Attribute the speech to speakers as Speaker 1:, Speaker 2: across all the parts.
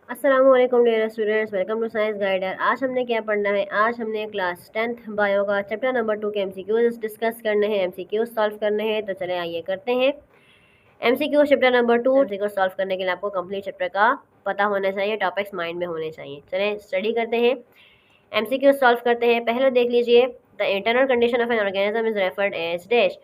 Speaker 1: अस्सलाम वालेकुम dear students, welcome to Science Guider. आज हमने क्या पढ़ना है? आज हमने क्लास 10th बायो का चैप्टर नंबर 2 के एमसीक्यूज डिस्कस करने हैं, एमसीक्यूज सॉल्व करने हैं। तो चले आइए करते हैं MCQ chapter number 2। MCQ solve करने के लिए आपको कंप्लीट चैप्टर का पता होना चाहिए, टॉपिक्स माइंड में होने चाहिए। चलें स्टडी करते हैं, एमसीक्यू सॉल्व करते हैं। पहले देख लीजिए, the internal condition of an organism is referred as dash.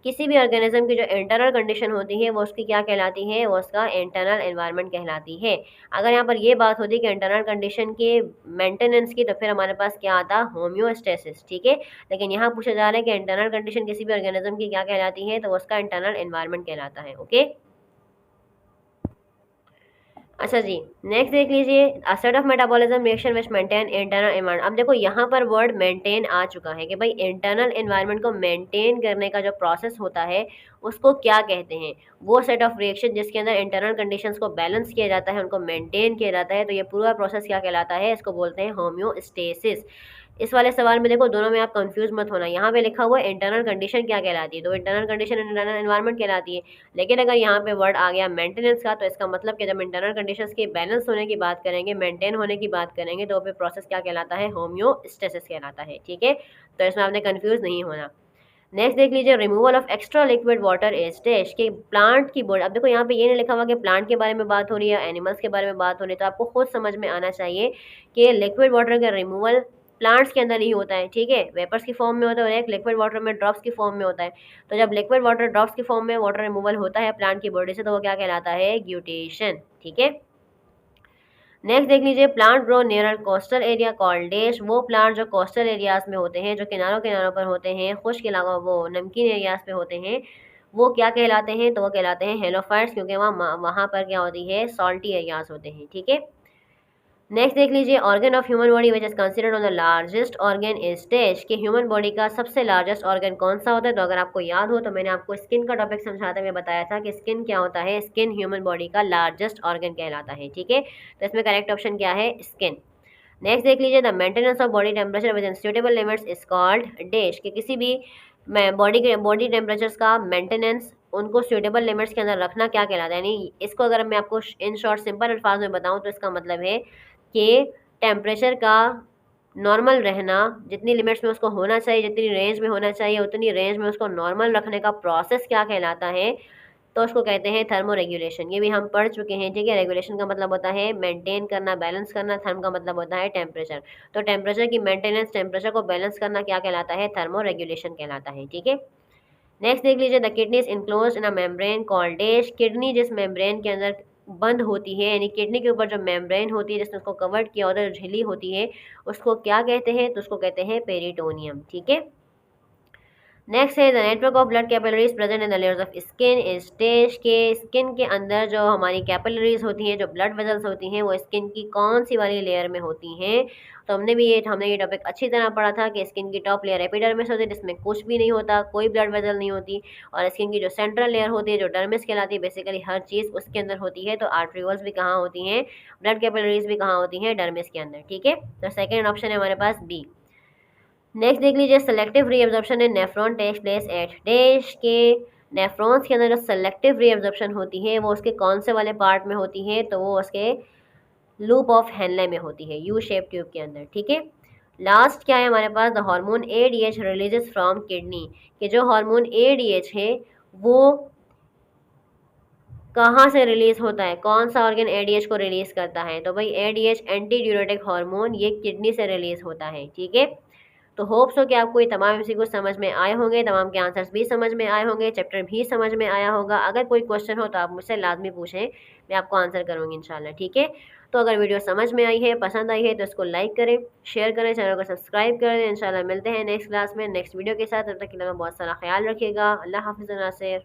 Speaker 1: किसी भी ऑर्गेनिज्म की जो इंटरनल कंडीशन होती है वो उसकी क्या कहलाती है? वो उसका इंटरनल एनवायरनमेंट कहलाती है। अगर यहाँ पर ये बात होती कि इंटरनल कंडीशन के मेंटेनेंस की, तो फिर हमारे पास क्या आता? होम्योस्टेसिस। ठीक है, लेकिन यहाँ पूछा जा रहा है कि इंटरनल कंडीशन किसी भी ऑर्गेनिज्म की क्या कहलाती है? तो वो उसका इंटरनल एनवायरनमेंट कहलाता है। ओके, अच्छा जी, नेक्स्ट देख लीजिए, a set of metabolism reaction which maintain internal environment. अब देखो यहाँ पर वर्ड मेंटेन आ चुका है कि भाई इंटरनल एनवायरनमेंट को मेंटेन करने का जो प्रोसेस होता है उसको क्या कहते हैं? वो सेट ऑफ रिएक्शन जिसके अंदर इंटरनल कंडीशंस को बैलेंस किया जाता है, उनको मेंटेन किया जाता है। तो ये पूरा प्रोसेस क्या कहलाता है? इसको बोलते हैं होम्योस्टेसिस। इस वाले सवाल में देखो, दोनों में आप कंफ्यूज मत होना। यहाँ पे लिखा हुआ है इंटरनल कंडीशन क्या कहलाती है, तो इंटरनल कंडीशन इंटरनल एनवायरनमेंट कहलाती है। लेकिन अगर यहाँ पे वर्ड आ गया मेंटेनेंस का, तो इसका मतलब कि जब इंटरनल कंडीशंस के बैलेंस होने की बात करेंगे, मेंटेन होने की बात करेंगे, तो फिर प्रोसेस क्या कहलाता है? होम्योस्टेसिस कहलाता है। ठीक है, तो इसमें आपने कंफ्यूज नहीं होना। नेक्स्ट देख लीजिए, removal of extra liquid water is dash. के प्लांट की बॉडी। अब देखो यहाँ पे ये नहीं लिखा हुआ कि प्लांट के बारे में बात हो रही है, एनिमल्स के बारे में बात हो रही है, तो आपको खुद समझ में आना चाहिए कि लिक्विड वाटर का रिमूवल प्लांट्स के अंदर ही होता है। ठीक है, वेपर्स की फॉर्म में होता है और एक लिक्विड वाटर में ड्रॉप्स की फॉर्म में होता है। तो जब लिक्विड वाटर ड्रॉप्स की फॉर्म में वाटर रिमूवल होता है प्लांट की बॉडी से, तो वो क्या कहलाता है? ग्यूटेशन। ठीक है, नेक्स्ट देख लीजिए, plant grow near coastal area called dash. वो प्लांट जो कोस्टल एरियाज में होते हैं, जो किनारों किनारों पर होते हैं, खुश्क इलाका, वो नमकीन एरियाज पे होते हैं, वो क्या कहलाते हैं? तो वो कहलाते हैं हेलोफाइट्स, क्योंकि वहाँ पर क्या होती है? सॉल्टी एरियाज होते हैं। ठीक है, नेक्स्ट देख लीजिए, organ of human body which is considered on the largest organ is dash. कि ह्यूमन बॉडी का सबसे लार्जेस्ट ऑर्गन कौन सा होता है? तो अगर आपको याद हो तो मैंने आपको स्किन का टॉपिक समझाते हुए बताया था कि स्किन क्या होता है? स्किन ह्यूमन बॉडी का लार्जेस्ट ऑर्गन कहलाता है। ठीक है, तो इसमें करेक्ट ऑप्शन क्या है? स्किन। नेक्स्ट देख लीजिए, the maintenance of body temperature with in suitable limits is called dash. कि किसी भी बॉडी टेम्परेचर्स का मेंटेनेंस, उनको सुटेबल लिमिट्स के अंदर रखना क्या कहलाता है? यानी इसको अगर मैं आपको इन शॉर्ट सिंपल अल्फाज में बताऊं तो इसका मतलब है कि टेम्परेचर का नॉर्मल रहना, जितनी लिमिट्स में उसको होना चाहिए, जितनी रेंज में होना चाहिए, उतनी रेंज में उसको नॉर्मल रखने का प्रोसेस क्या कहलाता है? तो उसको कहते हैं थर्मो रेगुलेशन। ये भी हम पढ़ चुके हैं। ठीक है, रेगुलेशन का मतलब होता है मेंटेन करना, बैलेंस करना। थर्म का मतलब होता है टेम्परेचर। तो टेम्परेचर की मेंटेनेंस, टेम्परेचर को बैलेंस करना क्या कहलाता है? थर्मो रेगुलेशन कहलाता है। ठीक है, नेक्स्ट देख लीजिए, the kidney is enclose in a membrane called dash. Kidney जिस मेम्ब्रेन के अंदर बंद होती है, यानी किडनी के ऊपर जो मेम्ब्रेन होती है जिसने उसको कवर्ड किया होता है, जो झिल्ली होती है, उसको क्या कहते हैं? तो उसको कहते हैं पेरिटोनियम। ठीक है, नेक्स्ट है, the network of blood capillaries present in the layers of skin is dash. के स्किन के अंदर जो हमारी कैपिलरीज होती हैं, जो ब्लड वेजल्स होती हैं, वो स्किन की कौन सी वाली लेयर में होती हैं? तो हमने ये टॉपिक अच्छी तरह पढ़ा था कि स्किन की टॉप लेयर एपिडर्मिस होती है, जिसमें कुछ भी नहीं होता, कोई ब्लड वेजल नहीं होती। और स्किन की जो सेंट्रल लेयर होती है, जो डर्मिस कहलाती है, बेसिकली हर चीज़ उसके अंदर होती है। तो आर्ट्रियोल्स भी कहाँ होती हैं? ब्लड कैपिलरीज भी कहाँ होती हैं? डर्मिस के अंदर। ठीक है, तो सेकेंड ऑप्शन है हमारे पास बी। नेक्स्ट देख लीजिए, selective reabsorption in nephron takes place at dash. के नेफ्रॉन्स के अंदर जो सेलेक्टिव रीअब्जॉर्प्शन होती है वो उसके कौन से वाले पार्ट में होती है? तो वो उसके लूप ऑफ हेनले में होती है, यू शेप ट्यूब के अंदर। ठीक है, लास्ट क्या है हमारे पास? The hormone ADH releases from kidney. कि जो हार्मोन एडीएच है वो कहाँ से रिलीज होता है? कौन सा ऑर्गन एडीएच को रिलीज करता है? तो भाई एडीएच एंटी ड्यूरेटिक हार्मोन, ये किडनी से रिलीज होता है। ठीक है, तो होप्स हो कि आपको ये तमाम एमसीक्यू समझ में आए होंगे, तमाम के आंसर्स भी समझ में आए होंगे, चैप्टर भी समझ में आया होगा। अगर कोई क्वेश्चन हो तो आप मुझसे लाजमी पूछें, मैं आपको आंसर करूँगी इंशाल्लाह। ठीक है, तो अगर वीडियो समझ में आई है, पसंद आई है, तो इसको लाइक करें, शेयर करें, चैनल को सब्सक्राइब करें। इंशाल्लाह मिलते हैं नेक्स्ट क्लास में नेक्स्ट वीडियो के साथ। तब तक के लिए बहुत सारा ख्याल रखिएगा। अल्लाह हाफिज़ नासिर।